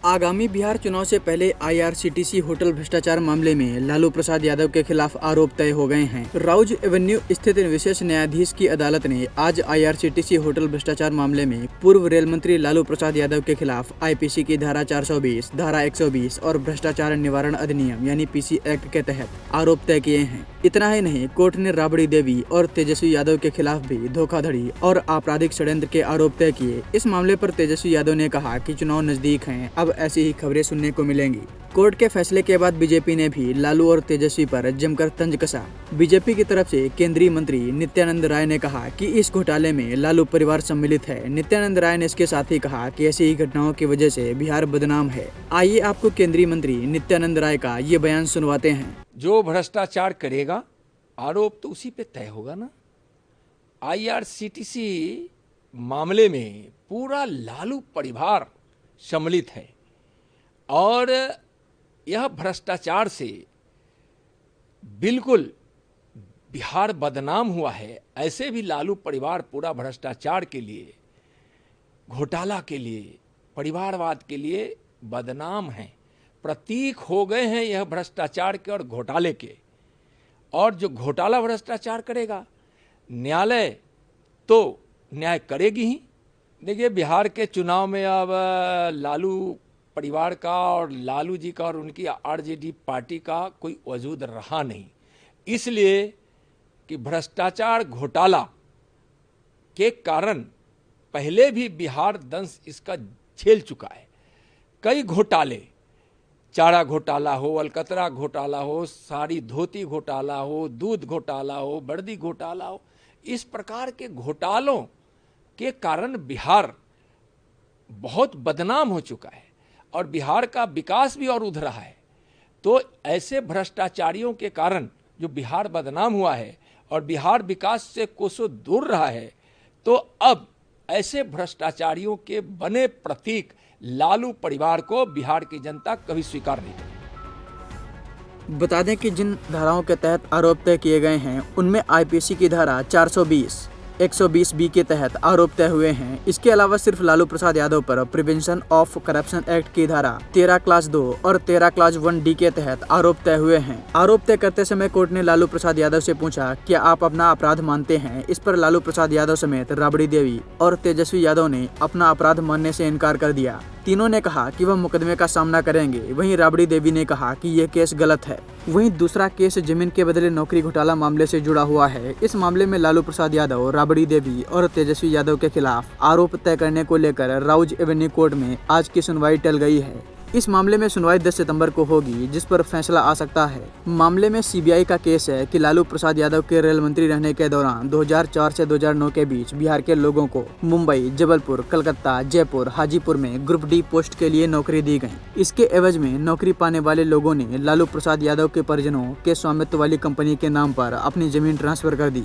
आगामी बिहार चुनाव से पहले आईआरसीटीसी होटल भ्रष्टाचार मामले में लालू प्रसाद यादव के खिलाफ आरोप तय हो गए हैं। राउज एवेन्यू स्थित विशेष न्यायाधीश की अदालत ने आज आईआरसीटीसी होटल भ्रष्टाचार मामले में पूर्व रेल मंत्री लालू प्रसाद यादव के खिलाफ आईपीसी की धारा 420, धारा 120 और भ्रष्टाचार निवारण अधिनियम यानी पीसी एक्ट के तहत आरोप तय किए हैं। इतना ही नहीं, कोर्ट ने राबड़ी देवी और तेजस्वी यादव के खिलाफ भी धोखाधड़ी और आपराधिक षड्यंत्र के आरोप तय किए। इस मामले पर तेजस्वी यादव ने कहा कि चुनाव नजदीक हैं, अब ऐसी ही खबरें सुनने को मिलेंगी। कोर्ट के फैसले के बाद बीजेपी ने भी लालू और तेजस्वी पर जमकर तंज कसा। बीजेपी की तरफ से केंद्रीय मंत्री नित्यानंद राय ने कहा कि इस घोटाले में लालू परिवार सम्मिलित है। नित्यानंद राय ने इसके साथ ही कहा कि ऐसी ही घटनाओं की वजह से बिहार बदनाम है। आइए आपको केंद्रीय मंत्री नित्यानंद राय का ये बयान सुनवाते हैं। जो भ्रष्टाचार करेगा आरोप तो उसी पे तय होगा ना। आईआरसीटीसी मामले में पूरा लालू परिवार सम्मिलित है और यह भ्रष्टाचार से बिल्कुल बिहार बदनाम हुआ है। ऐसे भी लालू परिवार पूरा भ्रष्टाचार के लिए, घोटाला के लिए, परिवारवाद के लिए बदनाम हैं, प्रतीक हो गए हैं यह भ्रष्टाचार के और घोटाले के। और जो घोटाला भ्रष्टाचार करेगा न्यायालय तो न्याय करेगी ही। देखिए, बिहार के चुनाव में अब लालू परिवार का और लालू जी का और उनकी आरजेडी पार्टी का कोई वजूद रहा नहीं, इसलिए कि भ्रष्टाचार घोटाला के कारण पहले भी बिहार दंश इसका झेल चुका है। कई घोटाले, चारा घोटाला हो, अलकतरा घोटाला हो, साड़ी धोती घोटाला हो, दूध घोटाला हो, वर्दी घोटाला हो, इस प्रकार के घोटालों के कारण बिहार बहुत बदनाम हो चुका है और बिहार का विकास भी और उधर रहा है। तो ऐसे भ्रष्टाचारियों के कारण जो बिहार बदनाम हुआ है और बिहार विकास से कोसों दूर रहा है, तो अब ऐसे भ्रष्टाचारियों के बने प्रतीक लालू परिवार को बिहार की जनता कभी स्वीकार नहीं करेगी। बता दें कि जिन धाराओं के तहत आरोप तय किए गए हैं उनमें आईपीसी की धारा 420, 120 बी के तहत आरोप तय हुए हैं। इसके अलावा सिर्फ लालू प्रसाद यादव पर प्रिवेंशन ऑफ करप्शन एक्ट की धारा 13 क्लास 2 और 13 क्लास 1 डी के तहत आरोप तय हुए हैं। आरोप तय करते समय कोर्ट ने लालू प्रसाद यादव से पूछा, क्या आप अपना अपराध मानते हैं? इस पर लालू प्रसाद यादव समेत राबड़ी देवी और तेजस्वी यादव ने अपना अपराध मानने से इनकार कर दिया। तीनों ने कहा कि वह मुकदमे का सामना करेंगे। वहीं राबड़ी देवी ने कहा कि यह केस गलत है। वहीं दूसरा केस जमीन के बदले नौकरी घोटाला मामले से जुड़ा हुआ है। इस मामले में लालू प्रसाद यादव, राबड़ी देवी और तेजस्वी यादव के खिलाफ आरोप तय करने को लेकर राउज एवेन्यू कोर्ट में आज की सुनवाई टल गई है। इस मामले में सुनवाई 10 सितंबर को होगी, जिस पर फैसला आ सकता है। मामले में सीबीआई का केस है कि लालू प्रसाद यादव के रेल मंत्री रहने के दौरान 2004 से 2009 के बीच बिहार के लोगों को मुंबई, जबलपुर, कलकत्ता, जयपुर, हाजीपुर में ग्रुप डी पोस्ट के लिए नौकरी दी गई। इसके एवज में नौकरी पाने वाले लोगों ने लालू प्रसाद यादव के परिजनों के स्वामित्व वाली कंपनी के नाम पर अपनी जमीन ट्रांसफर कर दी।